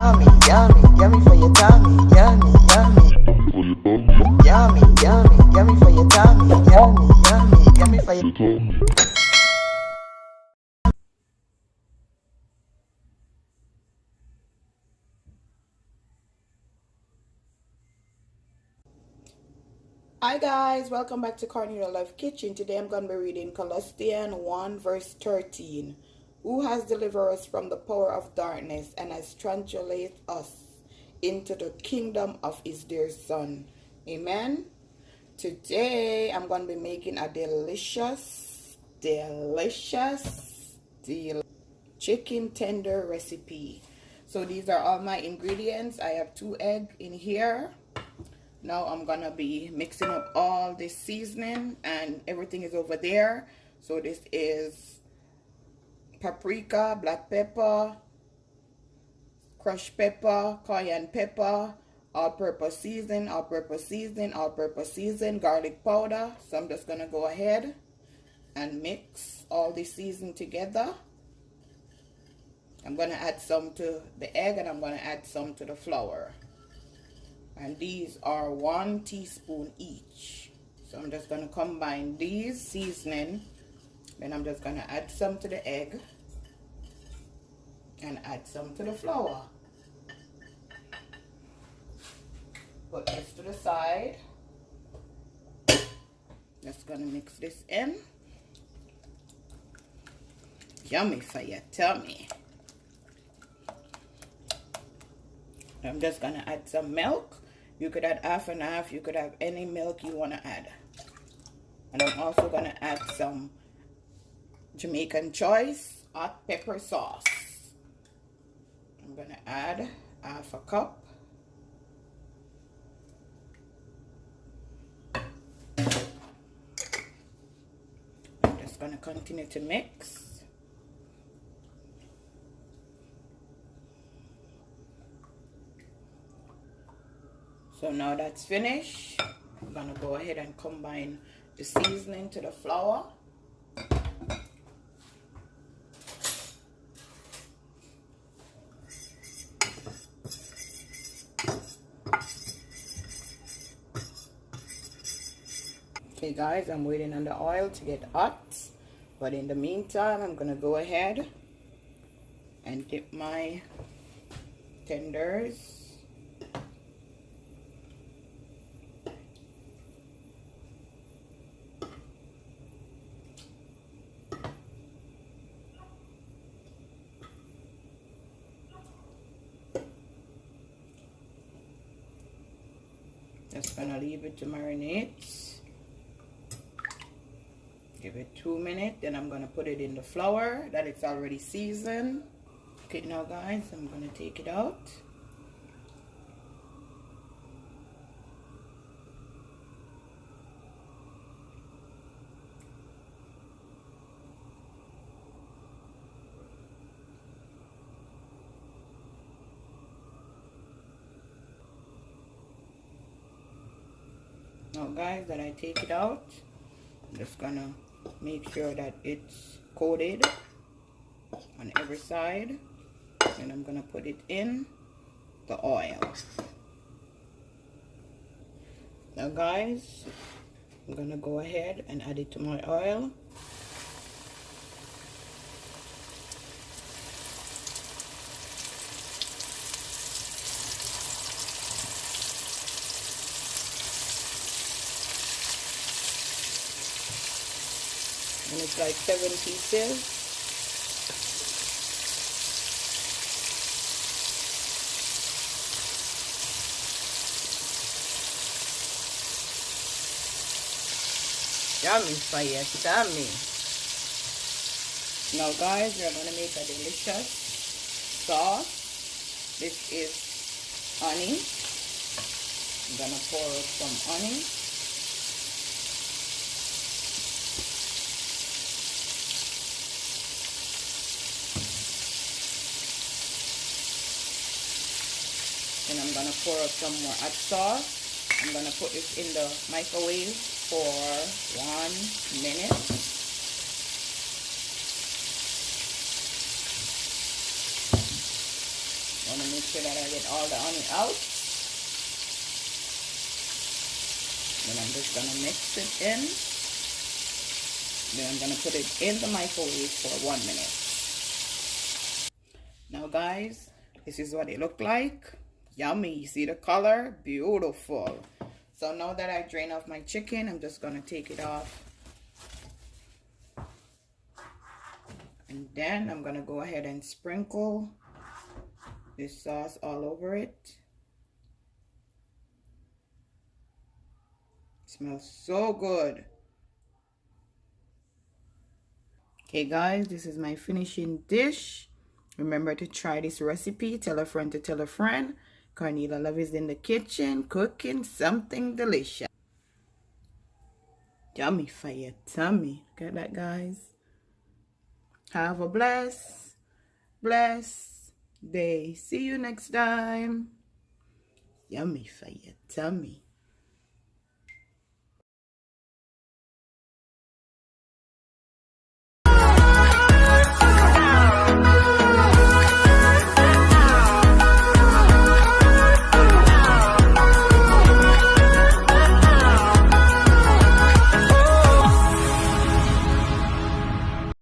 Yummy, yummy, yummy for your tummy. Yummy, yummy. Yummy, yummy, yummy for your tummy. Yummy, yummy, yummy for your tummy. Hi guys, welcome back to Cornelialove Kitchen. Today I'm going to be reading Colossians 1 verse 13. Who has delivered us from the power of darkness and has translated us into the kingdom of his dear son. Amen. Today I'm going to be making a delicious chicken tender recipe. So these are all my ingredients. I have 2 eggs in here. Now I'm gonna be mixing up all this seasoning, and everything is over there. So this is paprika, black pepper, crushed pepper, cayenne pepper, all-purpose season, garlic powder. So I'm just gonna go ahead and mix all this seasoning together. I'm gonna add some to the egg, and I'm gonna add some to the flour. And these are 1 teaspoon each. So I'm just going to combine these seasoning. Then I'm just going to add some to the egg and add some to the flour. Put this to the side. Just going to mix this in. Yummy for your tummy. I'm just going to add some milk. You could add half and half. You could have any milk you want to add. And I'm also going to add some Jamaican choice hot pepper sauce. I'm going to add half a cup. I'm just going to continue to mix. So now that's finished. I'm gonna go ahead and combine the seasoning to the flour. Okay guys, I'm waiting on the oil to get hot. But in the meantime, I'm gonna go ahead and dip my tenders. Just gonna leave it to marinate. Give it 2 minutes, then I'm gonna put it in the flour that it's already seasoned. Okay, now guys, I'm gonna take it out. Now guys, that I take it out, I'm just gonna make sure that it's coated on every side, and I'm gonna put it in the oil. Now guys, I'm gonna go ahead and add it to my oil. And it's like 7 pieces. Yummy for your tummy. Now guys, we're going to make a delicious sauce. This is honey. I'm going to pour out some honey. Then I'm going to pour out some more hot sauce. I'm going to put this in the microwave for 1 minute. Want to make sure that I get all the honey out. Then I'm just gonna mix it in. Then I'm gonna put it in the microwave for 1 minute. Now guys, this is what it looked like. Yummy. See the color? Beautiful. So now that I drain off my chicken, I'm just gonna take it off. And then I'm gonna go ahead and sprinkle this sauce all over it. It smells so good. Okay guys, this is my finishing dish. Remember to try this recipe. Tell a friend to tell a friend. Cornelialove is in the kitchen cooking something delicious. Yummy for your tummy. Look at that, guys. Have a blessed day. See you next time. Yummy for your tummy.